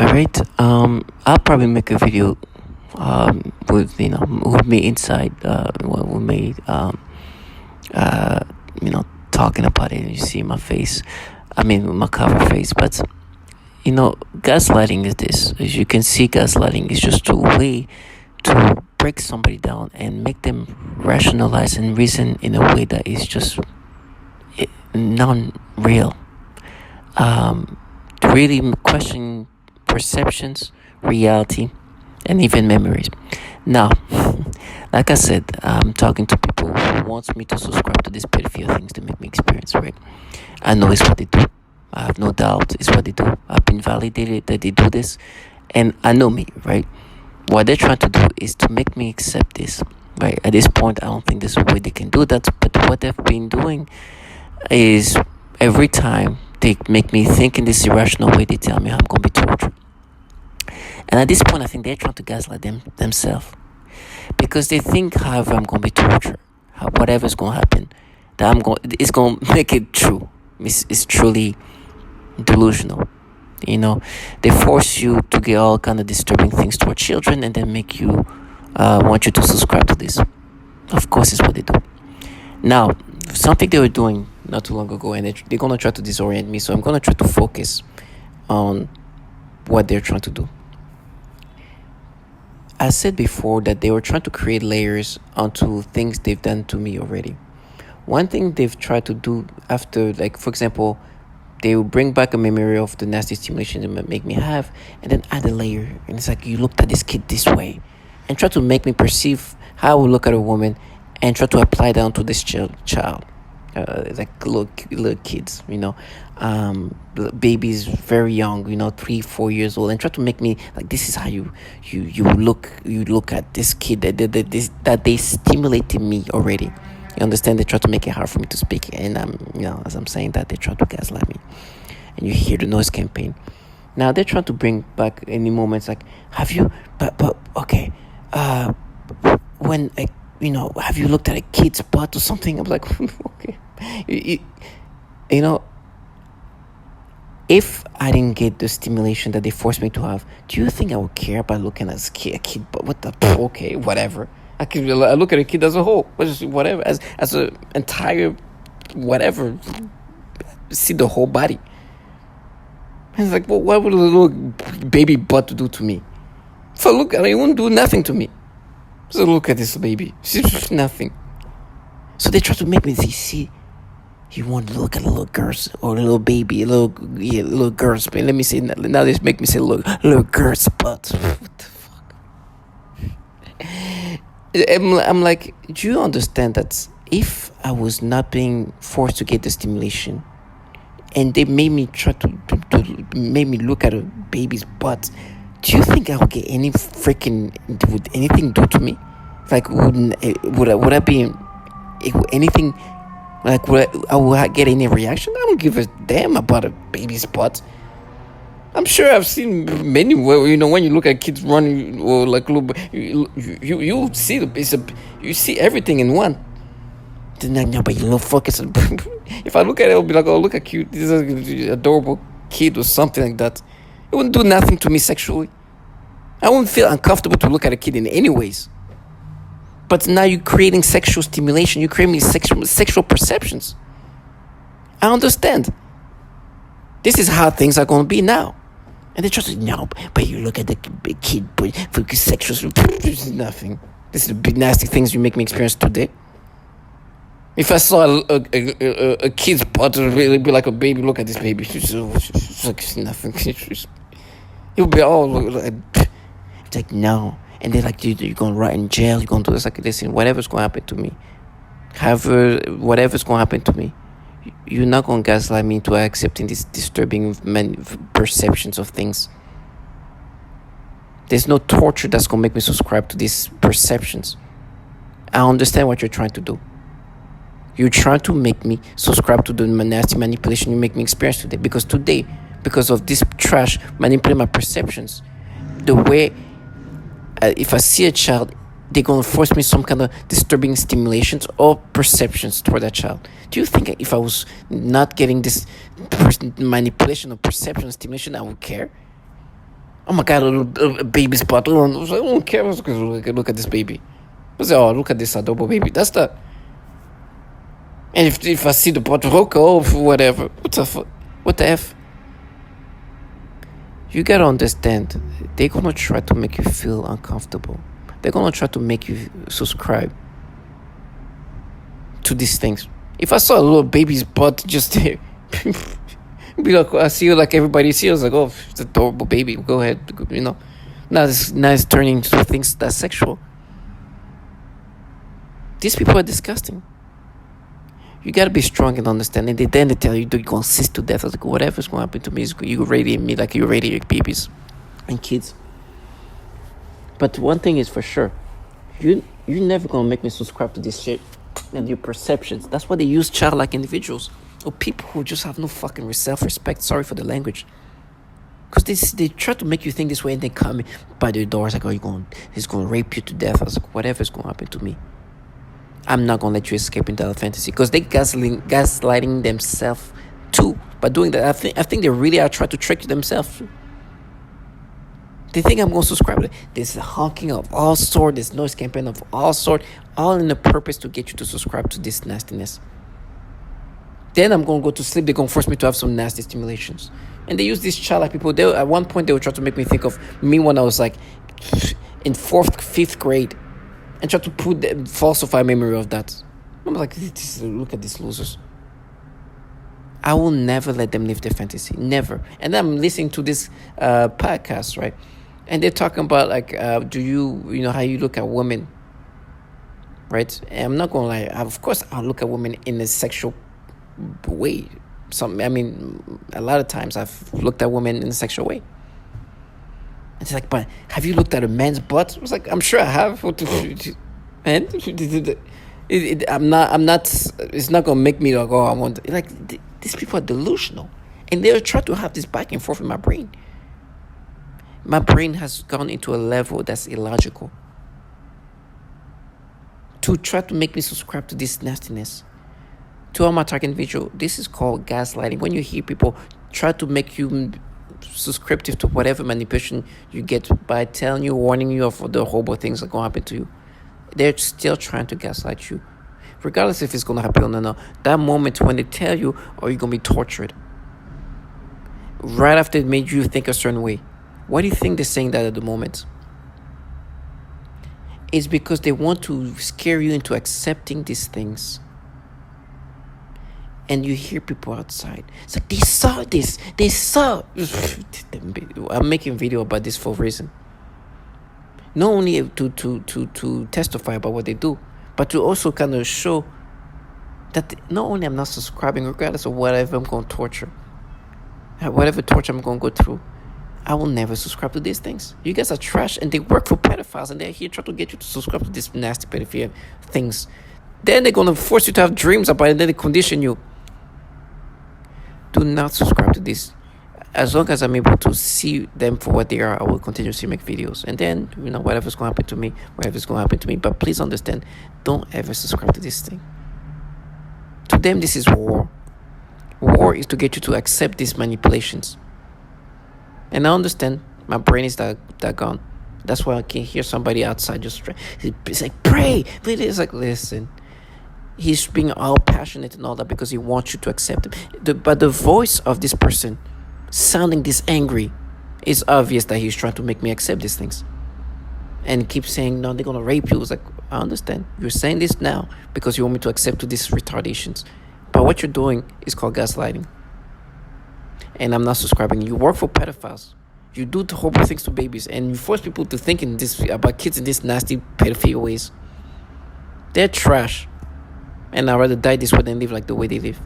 All right. I'll probably make a video with with me inside with me uh talking about it, and you see my face. I mean, with my cover face. But gaslighting is this. As you can see, gaslighting is just a way to break somebody down and make them rationalize and reason in a way that is just non-real. To really question perceptions, reality, and even memories. Now, like I said, I'm talking to people who wants me to subscribe to these petty things to make me experience, right? I know it's what they do. I have no doubt it's what they do. I've been validated that they do this, and I know me, right? What they're trying to do is to make me accept this, right? At this point, I don't think there's a way they can do that, but what they've been doing is every time they make me think in this irrational way, they tell me I'm going to be tortured. And at this point, I think they're trying to gaslight themselves because they think, however, I'm going to be tortured, whatever's going to happen, it's going to make it true. It's truly delusional. They force you to get all kind of disturbing things toward children and then make you want you to subscribe to this. Of course, it's what they do. Now, something they were doing not too long ago, and they're going to try to disorient me, so I'm going to try to focus on what they're trying to do. I said before that they were trying to create layers onto things they've done to me already. One thing they've tried to do after, like, for example, they will bring back a memory of the nasty stimulation they make me have and then add a layer. And it's like, you looked at this kid this way, and try to make me perceive how I would look at a woman and try to apply that onto this child. Like little kids, babies very young, 3-4 years old, and try to make me like, this is how you look at this kid that they stimulated me already. You understand? They try to make it hard for me to speak, and as I'm saying that, they try to gaslight me, and you hear the noise campaign. Now they're trying to bring back any moments like, have you? But okay, when have you looked at a kid's butt or something? I'm like, okay, if I didn't get the stimulation that they forced me to have, do you think I would care about looking at a kid? But what the? Okay, whatever. I look at a kid as a whole, whatever, as an entire whatever. See the whole body. And it's like, well, what would a little baby butt do to me? If I look at it, it won't do nothing to me. So look at this baby. She's nothing. So they try to make me see. You want to look at a little girl's or a little baby, a little girl's. Let me say now. They make me say little girl's butt. What the fuck? I'm like, do you understand that if I was not being forced to get the stimulation, and they made me try to make me look at a baby's butt, do you think I would get would anything do to me? Like, would I be anything? Like, would I get any reaction? I don't give a damn about a baby's butt. I'm sure I've seen many where, when you look at kids running or like little, you see you see everything in one. No, but you don't focus on. If I look at it, I'll be like, oh, look at cute, this is an adorable kid or something like that. It wouldn't do nothing to me sexually. I wouldn't feel uncomfortable to look at a kid in any ways. But now you're creating sexual stimulation. You're creating sexual perceptions. I understand. This is how things are going to be now. And they just no, but you look at the big kid, but for sexual, this is nothing. This is the big nasty things you make me experience today. If I saw a kid's butt, it would be like a baby. Look at this baby. It's like nothing. It would be all it's like no. And they're like, you're going to rot in jail. You're going to do this. Like, listen, whatever's going to happen to me, whatever's going to happen to me, you're not going to gaslight me into accepting these disturbing perceptions of things. There's no torture that's going to make me subscribe to these perceptions. I understand what you're trying to do. You're trying to make me subscribe to the nasty manipulation you make me experience today. Because of this trash manipulating my perceptions, the way if I see a child, they're going to force me some kind of disturbing stimulations or perceptions toward that child. Do you think if I was not getting this manipulation of perception and stimulation, I would care? Oh my god, a baby spot. I don't care. Look at this baby. I say, oh, look at this adorable baby. That's the. And if I see the pot, oh, whatever. What the fuck? What the f? You gotta understand. They're gonna try to make you feel uncomfortable. They're gonna try to make you subscribe to these things. If I saw a little baby's butt just there, be like, I see you like everybody sees. Like, oh, it's an adorable baby. Go ahead, Now it's turning into things that's sexual. These people are disgusting. You gotta be strong and understanding. Then they tell you you're gonna assist to death. I was like, whatever's gonna happen to me is you radiate me like you radiate babies and kids. But one thing is for sure, you're never gonna make me subscribe to this shit and your perceptions. That's why they use childlike individuals or people who just have no fucking self-respect. Sorry for the language. Because they try to make you think this way and they come by the doors like, oh, he's gonna rape you to death. I was like, whatever's gonna happen to me, I'm not gonna let you escape into that fantasy. Because they gaslighting themselves too by doing that. I think they really are trying to trick themselves. They think I'm gonna subscribe to this honking of all sort, this noise campaign of all sort, all in the purpose to get you to subscribe to this nastiness. Then I'm gonna go to sleep. They're gonna force me to have some nasty stimulations. And they use these childlike people. At one point, they would try to make me think of me when I was like in 4th, 5th grade, and try to falsify memory of that. I'm like, look at these losers. I will never let them live their fantasy. Never. And I'm listening to this podcast, right? And they're talking about like, do you how you look at women, right? And I'm not gonna lie. Of course, I'll look at women in a sexual way. A lot of times I've looked at women in a sexual way. It's like, but have you looked at a man's butt? I was like, I'm sure I have. And I'm not. It's not gonna make me like, oh, I want. Like these people are delusional, and they're trying to have this back and forth in my brain. My brain has gone into a level that's illogical to try to make me subscribe to this nastiness. To all my target individual, this is called gaslighting. When you hear people try to make you subscriptive to whatever manipulation you get by telling you, warning you of the horrible things that are going to happen to you, they're still trying to gaslight you. Regardless if it's going to happen or not, that moment when they tell you, oh, you're going to be tortured, right after it made you think a certain way, why do you think they're saying that at the moment? It's because they want to scare you into accepting these things. And you hear people outside. It's like, they saw this. They saw. I'm making a video about this for a reason. Not only to testify about what they do, but to also kind of show that not only I'm not subscribing, regardless of whatever I'm going to torture, whatever torture I'm going to go through, I will never subscribe to these things. You guys are trash, and they work for pedophiles, and they're here trying to get you to subscribe to these nasty pedophile things. Then they're going to force you to have dreams about it, and then they condition you. Do not subscribe to this. As long as I'm able to see them for what they are, I will continuously make videos. And then, whatever's going to happen to me, whatever's going to happen to me. But please understand, don't ever subscribe to this thing. To them, this is war. War is to get you to accept these manipulations. And I understand, my brain is that gone. That's why I can hear somebody outside just, it's like, pray. It's like, listen. He's being all passionate and all that because he wants you to accept him. But the voice of this person sounding this angry, it's obvious that he's trying to make me accept these things. And keep saying, no, they're going to rape you. It's like, I understand. You're saying this now because you want me to accept these retardations. But what you're doing is called gaslighting. And I'm not subscribing. You work for pedophiles. You do horrible things to babies. And you force people to think about kids in these nasty pedophile ways. They're trash. And I'd rather die this way than live like the way they live.